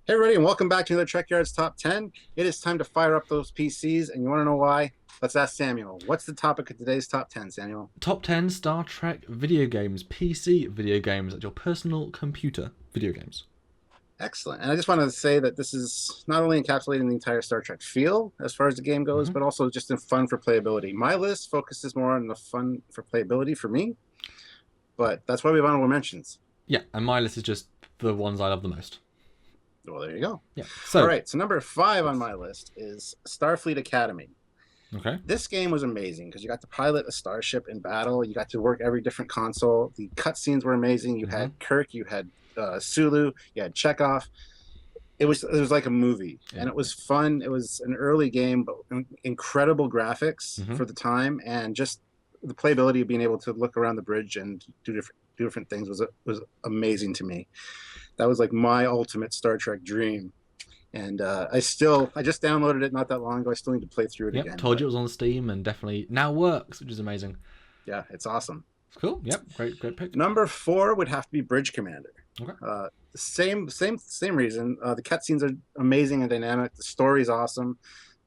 Hey everybody, and welcome back to another Trekyards Top 10. It is time to fire up those PCs, and you want to know why? Let's ask Samuel. What's the topic of today's Top 10, Samuel? Top 10 Star Trek video games, PC video games, at your personal computer video games. Excellent. And I just wanted to say that this is not only encapsulating the entire Star Trek feel as far as the game goes, hmm but also just in fun for playability. My list focuses more on the fun for playability for me, but that's why we have honorable mentions. Yeah, and my list is just the ones I love the most. Well, there you go. Yeah, All so, right, so number 5 on my list is Starfleet Academy. okay. This game was amazing because you got to pilot a starship in battle. You got to work every different console. The cutscenes were amazing. You hmm had Kirk, you had Sulu, you had Chekhov. It was like a movie, Yeah. and it was fun. It was an early game, but incredible graphics hmm for the time, and just the playability of being able to look around the bridge and do different things was amazing to me. That was like my ultimate Star Trek dream. And I just downloaded it not that long ago. I still need to play through it Yep, again, told but you it was on Steam and definitely now works, which is amazing. yeah, it's awesome. It's cool. Yep, great pick. Number 4 would have to be Bridge Commander. Okay. Same reason. The cutscenes are amazing and dynamic. The story is awesome.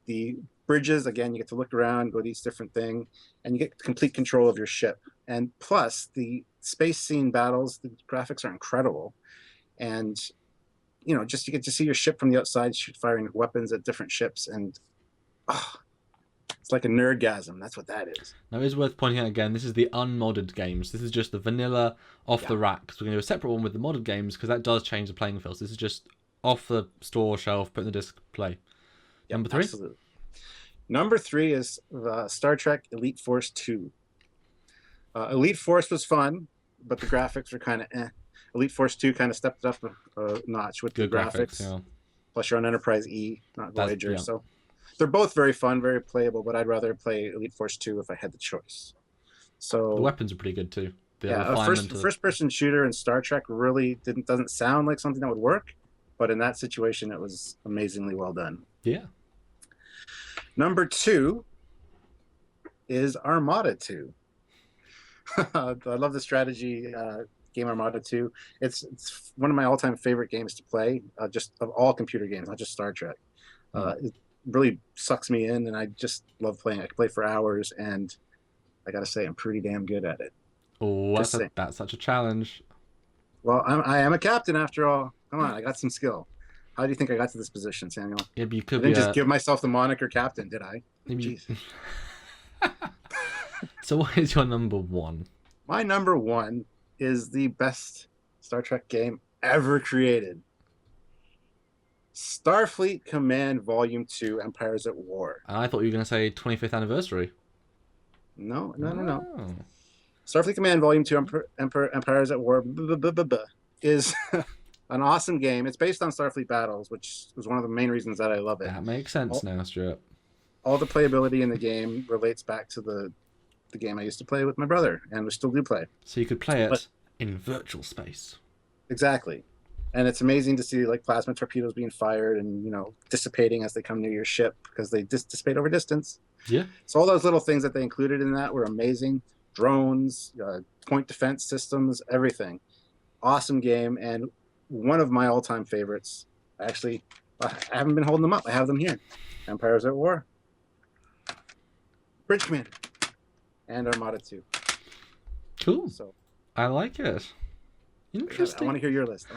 The bridges, again, you get to look around, go to each different thing, and you get complete control of your ship. And plus, the space scene battles, the graphics are incredible. And just you get to see your ship from the outside, firing weapons at different ships, and oh, it's like a nerdgasm. That's what that is. Now, it is worth pointing out again, this is the unmodded games. This is just the vanilla off Yeah, the rack. So we're going to do a separate one with the modded games because that does change the playing field. So this is just off the store shelf, put in the disc, play. yep, Number 3? absolutely. Number 3 is Star Trek Elite Force 2. Elite Force was fun, but the graphics were kind of eh. Elite Force 2 kind of stepped up a notch with the Good graphics, graphics. yeah. Plus, you're on Enterprise E, not That's, Voyager. yeah. So they're both very fun, very playable, but I'd rather play Elite Force 2 if I had the choice. The So, weapons are pretty good too. The yeah, a refinement of first person shooter in Star Trek really doesn't sound like something that would work, but in that situation, it was amazingly well done. yeah. Number 2 is Armada 2. I love the strategy game Armada 2. It's one of my all time favorite games to play, just of all computer games, not just Star Trek. Hmm. It really sucks me in, and I just love playing. I can play for hours, and I got to say, I'm pretty damn good at it. Oh, Just saying. that's such a challenge. Well, I am a captain after all. Come on, I got some skill. How do you think I got to this position, Samuel? Yeah, but you I could be didn't just a give myself the moniker captain, did I? maybe. Jeez. So what is your number 1? My number 1 is the best Star Trek game ever created. Starfleet Command Volume 2 Empires at War. And I thought you were going to say 25th anniversary. No, no, no, no. Oh. Starfleet Command Volume 2 Empires at War is an awesome game. It's based on Starfleet battles, which is one of the main reasons that I love it. That makes sense All, now, Stuart. all the playability in the game relates back to the game I used to play with my brother, and we still do play. So you could play But it in virtual space. exactly. And it's amazing to see like plasma torpedoes being fired and dissipating as they come near your ship because they dissipate over distance. Yeah. So all those little things that they included in that were amazing. Drones, point defense systems, everything. Awesome game, and one of my all-time favorites. Actually, I haven't been holding them up. I have them here. Empires at War, Bridge Commander, and Armada 2. Cool. So I like it. I Interesting. want to hear your list.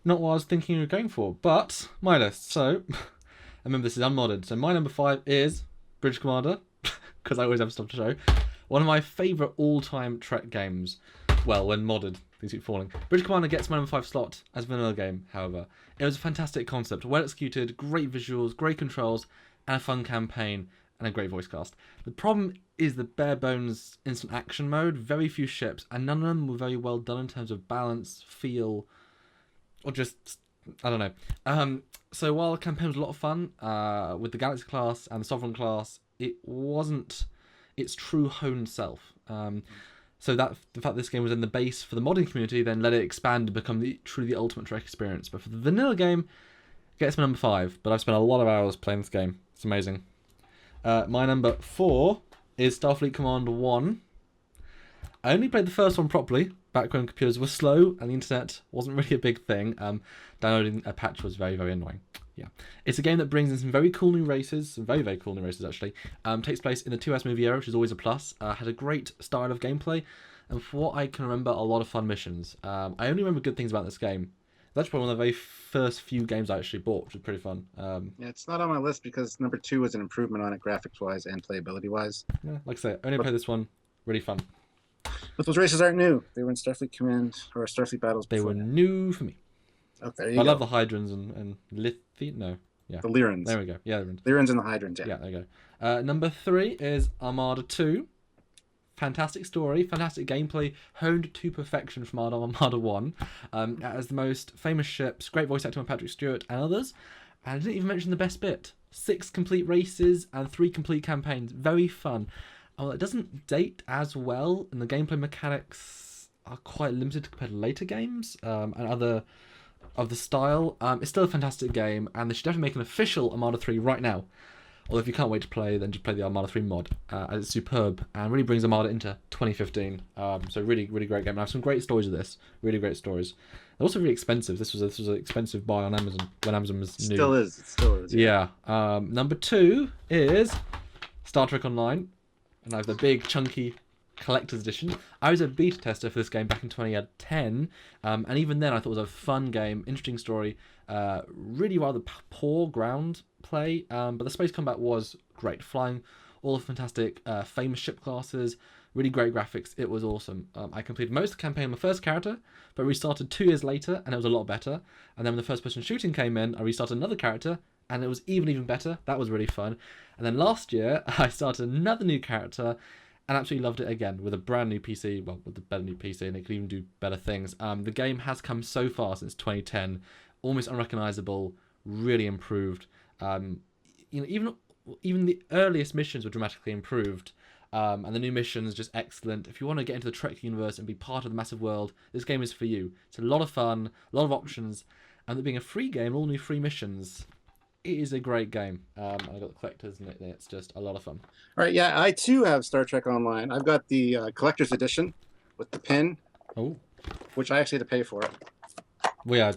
Not what I was thinking you were going for, but my list. So, I remember this is unmodded. So my number 5 is Bridge Commander, because I always have stuff to show. One of my favourite all-time Trek games. Well, when modded, things keep falling. Bridge Commander gets my number 5 slot as vanilla game, however. It was a fantastic concept, well executed, great visuals, great controls, and a fun campaign, and a great voice cast. The problem is the bare bones instant action mode, very few ships, and none of them were very well done in terms of balance, feel, or just, I don't know. So while the campaign was a lot of fun, with the Galaxy class and the Sovereign class, it wasn't its true honed self. So that the fact this game was in the base for the modding community then let it expand to become truly the ultimate Trek experience. But for the vanilla game, it gets my number 5. But I've spent a lot of hours playing this game. It's amazing. My number 4 is Starfleet Command 1. I only played the first one properly, back when computers were slow and the internet wasn't really a big thing, downloading a patch was very, very annoying. Yeah, it's a game that brings in some very cool new races, some very, very cool new races actually. Takes place in the 2S movie era, which is always a plus. Had a great style of gameplay, and for what I can remember, a lot of fun missions. I only remember good things about this game. That's probably one of the very first few games I actually bought, which was pretty fun. Yeah, it's not on my list because number 2 was an improvement on it graphics-wise and playability-wise. Yeah, like I say, only played this one. Really fun. But those races aren't new. They were in Starfleet Command or Starfleet Battles They before. were new for me. Oh, there you go. I love the Hydrons and Lithium. No, yeah. The Lyrans. There we go. Yeah, Lyrans and the Hydrons, yeah. Yeah, there you go. Number 3 is Armada 2. Fantastic story, fantastic gameplay, honed to perfection from Armada 1. It has the most famous ships, great voice acting by Patrick Stewart and others. And I didn't even mention the best bit. 6 complete races and 3 complete campaigns. Very fun. It doesn't date as well, and the gameplay mechanics are quite limited compared to later games and other of the style. It's still a fantastic game, and they should definitely make an official Armada 3 right now. Although if you can't wait to play, then just play the Armada 3 mod. As it's superb and really brings Armada into 2015. So really, really great game. And I have some great stories of this. Really great stories. They're also really expensive. This was an expensive buy on Amazon when Amazon was new. It still is. Yeah. Number 2 is Star Trek Online. And I have the big, chunky collector's edition. I was a beta tester for this game back in 2010. And even then I thought it was a fun game, interesting story. Really rather poor ground play, but the space combat was great. Flying all the fantastic famous ship classes, really great graphics. It was awesome. I completed most of the campaign on the first character, but restarted 2 years later and it was a lot better. And then when the first person shooting came in, I restarted another character and it was even better. That was really fun. And then last year I started another new character and absolutely loved it again with a brand new PC, well, with a better new PC, and it could even do better things. The game has come so far since 2010, almost unrecognizable, really improved. Even the earliest missions were dramatically improved, and the new missions just excellent. If you want to get into the Trek universe and be part of the massive world, this game is for you. It's a lot of fun, a lot of options, and it being a free game, all new free missions, it is a great game. I got the collectors and it's just a lot of fun. All right, yeah, I too have Star Trek Online. I've got the collector's edition with the pin, which I actually had to pay for. Well, yeah,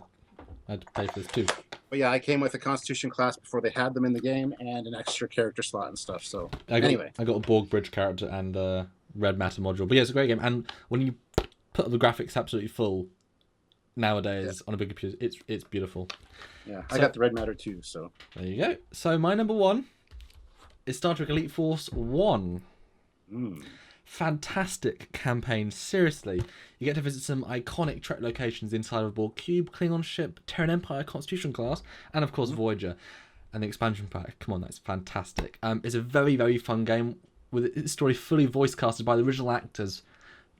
I had to pay for this too. But yeah, I came with a Constitution class before they had them in the game and an extra character slot and stuff. So anyway, I got a Borg Bridge character and a Red Matter module. But yeah, it's a great game. And when you put the graphics absolutely full nowadays on a big computer, it's beautiful. Yeah, I got the Red Matter too. So there you go. So my number 1 is Star Trek Elite Force 1. Fantastic campaign, seriously. You get to visit some iconic Trek locations inside of Borg Cube, Klingon ship, Terran Empire, Constitution class, and of course Voyager. And the expansion pack, come on, that's fantastic. It's a very, very fun game with its story fully voice casted by the original actors.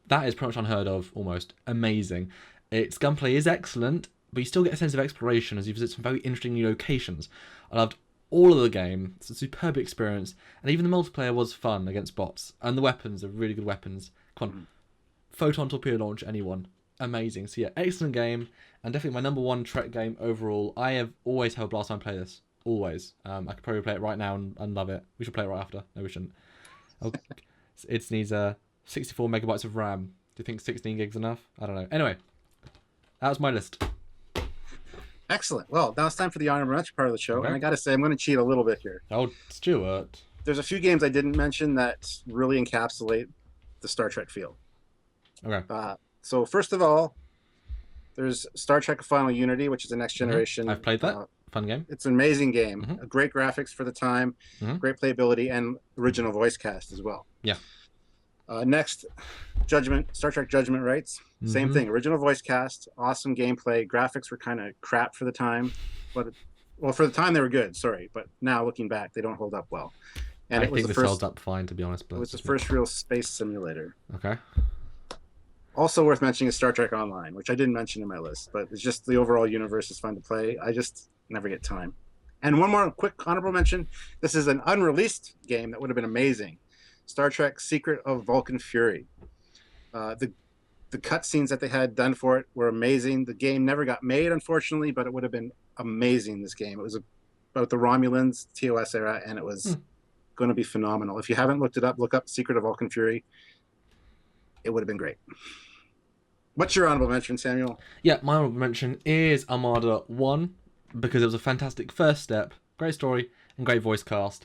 That is pretty much unheard of, almost. Amazing. Its gunplay is excellent, but you still get a sense of exploration as you visit some very interesting new locations. I loved all of the game. It's a superb experience, and even the multiplayer was fun against bots. And the weapons are really good weapons. Come on, photon torpedo launch, anyone. Amazing. So yeah, excellent game, and definitely my number 1 Trek game overall. I have always had a blast time play this. Always. I could probably play it right now and love it. We should play it right after. No, we shouldn't. It needs 64 megabytes of RAM. Do you think 16 gigs enough? I don't know. Anyway, that was my list. Excellent. Well, now it's time for the honorable mention part of the show. Okay. And I got to say, I'm going to cheat a little bit here. Oh, Stuart. There's a few games I didn't mention that really encapsulate the Star Trek feel. Okay. So first of all, there's Star Trek Final Unity, which is a next generation. I've played that. Fun game. It's an amazing game. Great graphics for the time, great playability, and original voice cast as well. Yeah. Next, Star Trek Judgment Rights. Same thing. Original voice cast, awesome gameplay. Graphics were kind of crap for the time, but for the time they were good. Sorry, but now looking back, they don't hold up well. And I think this holds up fine, to be honest. But it was the first real space simulator. Okay. Also worth mentioning is Star Trek Online, which I didn't mention in my list, but it's just the overall universe is fun to play. I just never get time. And one more quick honorable mention. This is an unreleased game that would have been amazing. Star Trek Secret of Vulcan Fury. The cutscenes that they had done for it were amazing. The game never got made, unfortunately, but it would have been amazing, this game. It was about the Romulans, TOS era, and it was going to be phenomenal. If you haven't looked it up, look up Secret of Vulcan Fury. It would have been great. What's your honorable mention, Samuel? Yeah, my honorable mention is Armada 1 because it was a fantastic first step, great story, and great voice cast.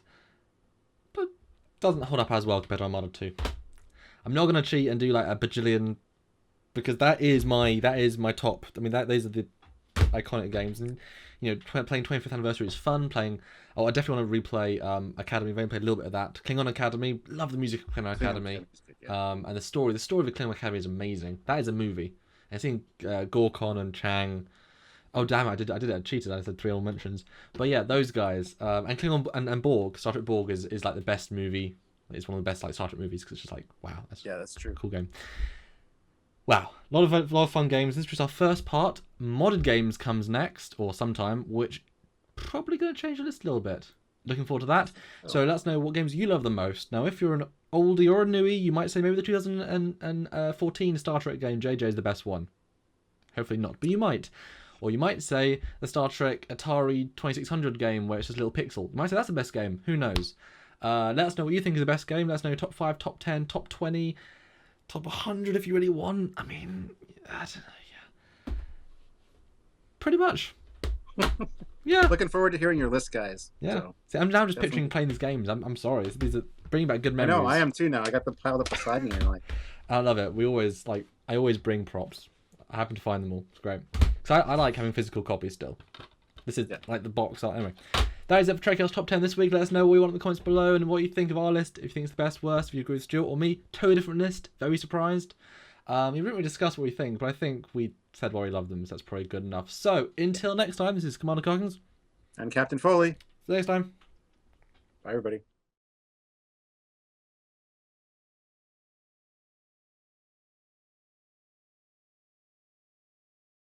But doesn't hold up as well compared to Armada 2. I'm not going to cheat and do like a bajillion because that is my top. I mean, these are the iconic games, and you know, playing 25th anniversary is fun. I definitely want to replay Academy. I've only played a little bit of that. Klingon Academy, love the music of Klingon Academy, and the story of the Klingon Academy is amazing. That is a movie. I think Gorkon and Chang. Oh damn! I cheated. I said 3 honorable mentions, but yeah, those guys and Klingon and Borg. Star Trek Borg is like the best movie. It's one of the best like Star Trek movies because it's just like wow, that's true. Cool game. Wow, a lot of fun games. This was our first part. Modded games comes next, or sometime, which probably going to change the list a little bit. Looking forward to that. Oh. So let us know what games you love the most. Now, if you're an oldie or a newie, you might say maybe the 2014 Star Trek game JJ is the best one. Hopefully not, but you might. Or you might say the Star Trek Atari 2600 game where it's just a little pixel. You might say that's the best game. Who knows? Let us know what you think is the best game. Let us know top 5, top 10, top 20... top 100 if you really want. I mean, I don't know, yeah. Pretty much. Yeah. Looking forward to hearing your list, guys. Yeah. So, see, I'm now just picturing playing these games. I'm sorry. These are bringing back good memories. I know, I am too now. I got them piled up beside me. And like, I love it. I always bring props. I happen to find them all. It's great. Because I like having physical copies still. This is like the box art. Anyway. That is it for Trekyards Top 10 this week. Let us know what you want in the comments below and what you think of our list. If you think it's the best, worst, if you agree with Stuart or me. Totally different list. Very surprised. We didn't really discuss what we think, but I think we said why we love them, so that's probably good enough. So, until next time, this is Commander Coggins. I'm Captain Foley. See you next time. Bye, everybody.